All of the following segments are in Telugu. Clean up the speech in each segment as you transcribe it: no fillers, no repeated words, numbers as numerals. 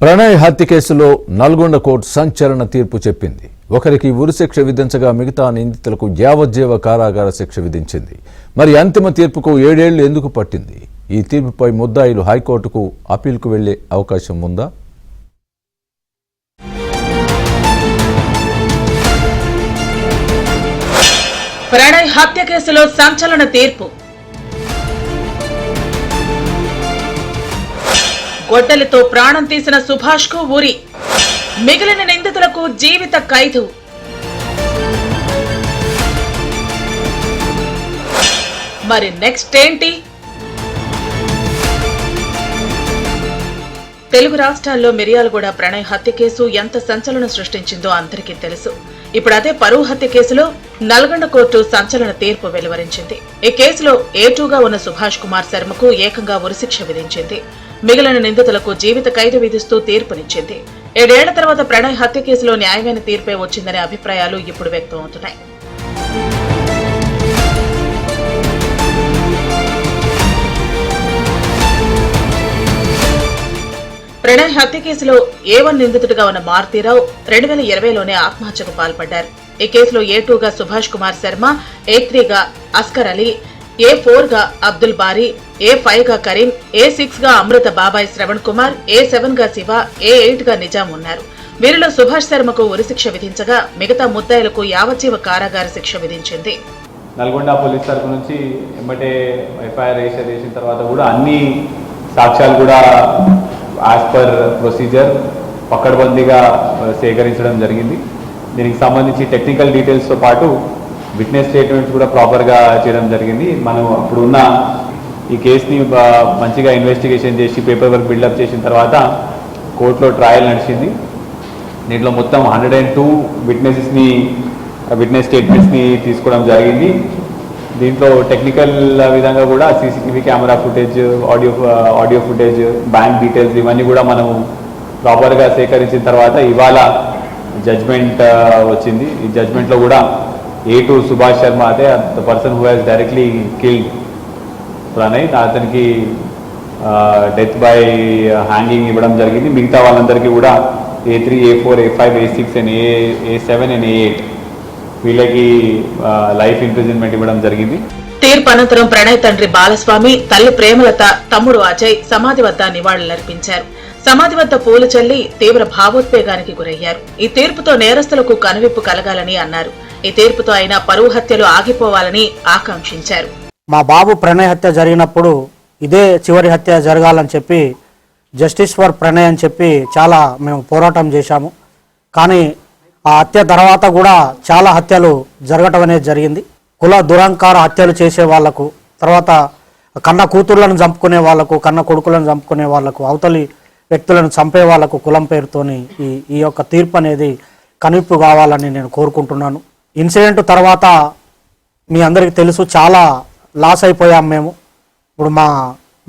ప్రణయ్ హత్య కేసులో నల్గొండ కోర్టు సంచలన తీర్పు చెప్పింది. ఒకరికి ఉరిశిక్ష విధించగా మిగతా నిందితులకు యావజ్జీవ కారాగార శిక్ష విధించింది. మరి అంతిమ తీర్పుకు 7 ఏళ్లు ఎందుకు పట్టింది? ఈ తీర్పుపై ముద్దాయిలు హైకోర్టుకు అప్పీల్కు వెళ్లే అవకాశం ఉందా? ప్రణయ్ హత్య కేసులో సంచలన తీర్పు. గొడ్డలితో ప్రాణం తీసిన సుభాష్ కు ఉరి, మిగిలిన నిందితులకు జీవిత ఖైదు. మరి నెక్స్ట్ ఏంటి? తెలుగు రాష్ట్రాల్లో మిర్యాలగూడ ప్రణయ్ హత్య కేసు ఎంత సంచలనం సృష్టించిందో అందరికీ తెలుసు. ఇప్పుడు అదే పరువు హత్య కేసులో నల్గొండ కోర్టు సంచలన తీర్పు వెలువరించింది. ఈ కేసులో A2గా ఉన్న సుభాష్ కుమార్ శర్మకు ఏకంగా ఉరిశిక్ష విధించింది. మిగిలిన నిందితులకు జీవిత ఖైదు విధిస్తూ తీర్పునిచ్చింది. 7 ఏళ్ల తర్వాత ప్రణయ్ హత్య కేసులో న్యాయమైన తీర్పే వచ్చిందనే అభిప్రాయాలు ఇప్పుడు వ్యక్తమవుతున్నాయి. ప్రణయ్ హత్య కేసులో A1 నిందితుడిగా ఉన్న మారుతీరావు 2020లోనే ఆత్మహత్యకు పాల్పడ్డారు. ఈ కేసులో A2గా సుభాష్ కుమార్ శర్మ, A3గా అస్కర్ అలీ, A4గా అబ్దుల్ బారీ, A5గా కరీం, A6గా అమృత బాబాయ్ శ్రవణ్ కుమార్, A7గా శివ, A8గా నిజాం ఉన్నారు. వీరిలో సుభాష్ శర్మకు ఉరిశిక్ష విధించగా మిగతా ముద్దాయిలకు యావజ్జీవ కారాగార శిక్ష విధించింది. నల్గొండ పోలీస్ తరఫు నుంచి ఎమ్మటే FIR రిజిస్టర్ చేసిన తర్వాత కూడా అన్ని సాక్ష్యాలు కూడా యాజ్ పర్ ప్రొసీజర్ పకడ్బందీగా సేకరించడం జరిగింది. దీనికి సంబంధించి టెక్నికల్ డీటెయిల్స్తో పాటు విట్నెస్ స్టేట్మెంట్స్ కూడా ప్రాపర్గా చేయడం జరిగింది. మనం అప్పుడున్న ఈ కేసుని మంచిగా ఇన్వెస్టిగేషన్ చేసి పేపర్ వర్క్ బిల్డప్ చేసిన తర్వాత కోర్టులో ట్రయల్ నడిచింది. దీంట్లో మొత్తం 102 విట్నెస్ స్టేట్మెంట్స్ని తీసుకోవడం జరిగింది. దీంట్లో టెక్నికల్ విధంగా కూడా CCTV camera footage, audio footage, bank details ఇవన్నీ కూడా మనము ప్రాపర్గా సేకరించిన తర్వాత ఇవాళ జడ్జ్మెంట్ వచ్చింది. ఈ జడ్జ్మెంట్లో కూడా A2 సుభాష్ శర్మ అయితే the person who has directly killed Pranay, అతనికి డెత్ బై హ్యాంగింగ్ ఇవ్వడం జరిగింది. మిగతా వాళ్ళందరికీ కూడా A3, A4, A5, A6 and A7 and A8 వీళ్ళకి లైఫ్ ఇంప్రిజన్మెంట్ ఇవ్వడం జరిగింది. తీర్పు అనంతరం ప్రణయ్ తండ్రి బాలస్వామి, తల్లి ప్రేమలత, తమ్ముడు అజయ్ సమాధి వద్ద నివాళులర్పించారు. సమాధి వద్ద పూలు చల్లి తీవ్ర భావోద్వేగానికి గురయ్యారు. ఈ తీర్పుతో నేరస్తులకు కనువిప్పు కలగాలని అన్నారు. ఈ తీర్పుతో అయినా పరువు హత్యలు ఆగిపోవాలని ఆకాంక్షించారు. మా బాబు ప్రణయ్ హత్య జరిగినప్పుడు ఇదే చివరి హత్య జరగాలని చెప్పి జస్టిస్ ఫర్ ప్రణయ్ అని చెప్పి చాలా మేము పోరాటం చేశాము. కానీ ఆ హత్య తర్వాత కూడా చాలా హత్యలు జరగటం అనేది జరిగింది. కుల దురహంకార హత్యలు చేసే వాళ్లకు, తర్వాత కన్న కూతుర్లను చంపుకునే వాళ్లకు, కన్న కొడుకులను చంపుకునే వాళ్లకు, అవతలి వ్యక్తులను చంపే వాళ్లకు కులం పేరుతోని ఈ యొక్క తీర్పు అనేది కనువిప్పు కావాలని నేను కోరుకుంటున్నాను. ఇన్సిడెంట్ తర్వాత మీ అందరికీ తెలుసు, చాలా లాస్ అయిపోయాం మేము. ఇప్పుడు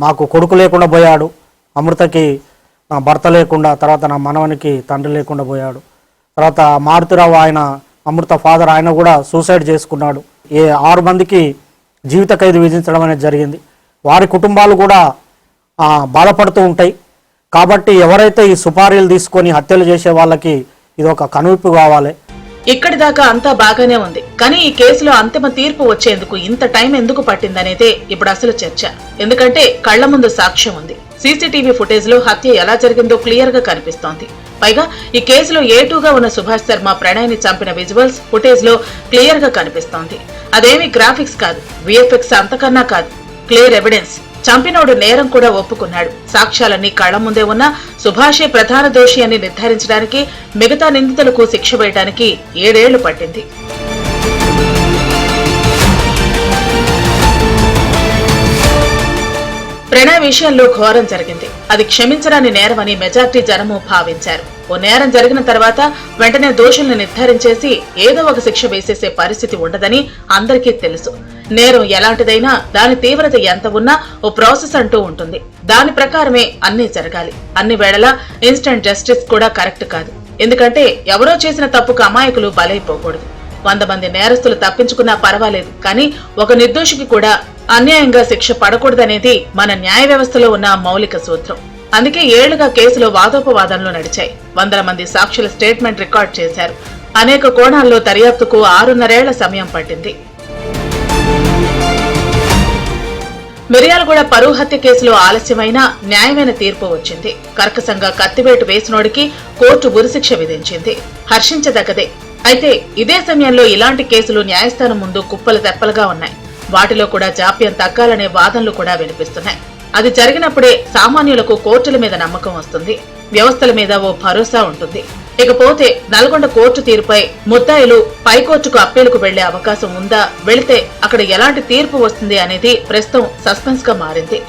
మాకు కొడుకు లేకుండా పోయాడు, అమృతకి నా భర్త లేకుండా, తర్వాత నా మనవనికి తండ్రి లేకుండా పోయాడు. తర్వాత మారుతిరావు ఆయన అమృత ఫాదర్ ఆయన కూడా సూసైడ్ చేసుకున్నాడు. 6 మందికి జీవిత ఖైదు విధించడం అనేది జరిగింది. వారి కుటుంబాలు కూడా బాధపడుతూ ఉంటాయి. కాబట్టి ఎవరైతే ఈ సుపారీలు తీసుకొని హత్యలు చేసే వాళ్ళకి ఇది ఒక కనువిప్పు కావాలి. ఇక్కడి దాకా అంతా బాగానే ఉంది, కానీ ఈ కేసులో అంతిమ తీర్పు వచ్చేందుకు ఇంత టైం ఎందుకు పట్టిందనేదే ఇప్పుడు అసలు చర్చ. ఎందుకంటే కళ్ల ముందు సాక్ష్యం ఉంది. CCTV ఫుటేజ్ లో హత్య ఎలా జరిగిందో క్లియర్ గా కనిపిస్తోంది. పైగా ఈ కేసులో A2గా ఉన్న సుభాష్ శర్మ ప్రణయ్ ని చంపిన విజువల్స్ ఫుటేజ్ లో క్లియర్ గా కనిపిస్తోంది. అదేమి గ్రాఫిక్స్ కాదు, VFX అంతకన్నా కాదు, క్లియర్ ఎవిడెన్స్. చంపినోడు నేరం కూడా ఒప్పుకున్నాడు. సాక్ష్యాలన్నీ కళ్ల ముందే ఉన్న సుభాషే ప్రధాన దోషి అని నిర్ధారించడానికి, మిగతా నిందితులకు శిక్ష వేయడానికి 7 ఏళ్లు పట్టింది. ప్రణయ్ విషయంలో ఘోరం జరిగింది. అది క్షమించరాని నేరమని మెజార్టీ జనము భావించారు. ఓ నేరం జరిగిన తర్వాత వెంటనే దోషుల్ని నిర్ధారించేసి ఏదో ఒక శిక్ష వేసేసే పరిస్థితి ఉండదని అందరికీ తెలుసు. నేరం ఎలాంటిదైనా దాని తీవ్రత ఎంత ఉన్నా ఓ ప్రాసెస్ అంటూ ఉంటుంది. దాని ప్రకారమే అన్నీ జరగాలి. అన్ని వేళలా ఇన్స్టెంట్ జస్టిస్ కూడా కరెక్ట్ కాదు. ఎందుకంటే ఎవరో చేసిన తప్పుకు అమాయకులు బలైపోకూడదు. 100 మంది నేరస్తులు తప్పించుకున్నా పర్వాలేదు, కానీ ఒక నిర్దోషికి కూడా అన్యాయంగా శిక్ష పడకూడదనేది మన న్యాయ వ్యవస్థలో ఉన్న మౌలిక సూత్రం. అందుకే ఏళ్లుగా కేసులో వాదోపవాదనలు నడిచాయి. వందల మంది సాక్షుల స్టేట్మెంట్ రికార్డ్ చేశారు. అనేక కోణాల్లో దర్యాప్తుకు 6.5 ఏళ్ల సమయం పట్టింది. మిర్యాలగూడ పరువు హత్య కేసులో ఆలస్యమైన న్యాయమైన తీర్పు వచ్చింది. కర్కశంగా కత్తివేటు వేసినోడికి కోర్టు ఉరిశిక్ష విధించింది. హర్షించదగ్గదే. అయితే ఇదే సమయంలో ఇలాంటి కేసులు న్యాయస్థానం ముందు కుప్పలు తెప్పలుగా ఉన్నాయి. వాటిలో కూడా జాప్యం తగ్గాలనే వాదనలు కూడా వినిపిస్తున్నాయి. అది జరిగినప్పుడే సామాన్యులకు కోర్టుల మీద నమ్మకం వస్తుంది, వ్యవస్థల మీద ఓ భరోసా ఉంటుంది. ఇకపోతే నల్గొండ కోర్టు తీరుపై ముద్దాయిలు పైకోర్టుకు అప్పీలుకు వెళ్లే అవకాశం ఉందా, వెళితే అక్కడ ఎలాంటి తీర్పు వస్తుంది అనేది ప్రస్తుతం సస్పెన్స్ గా మారింది.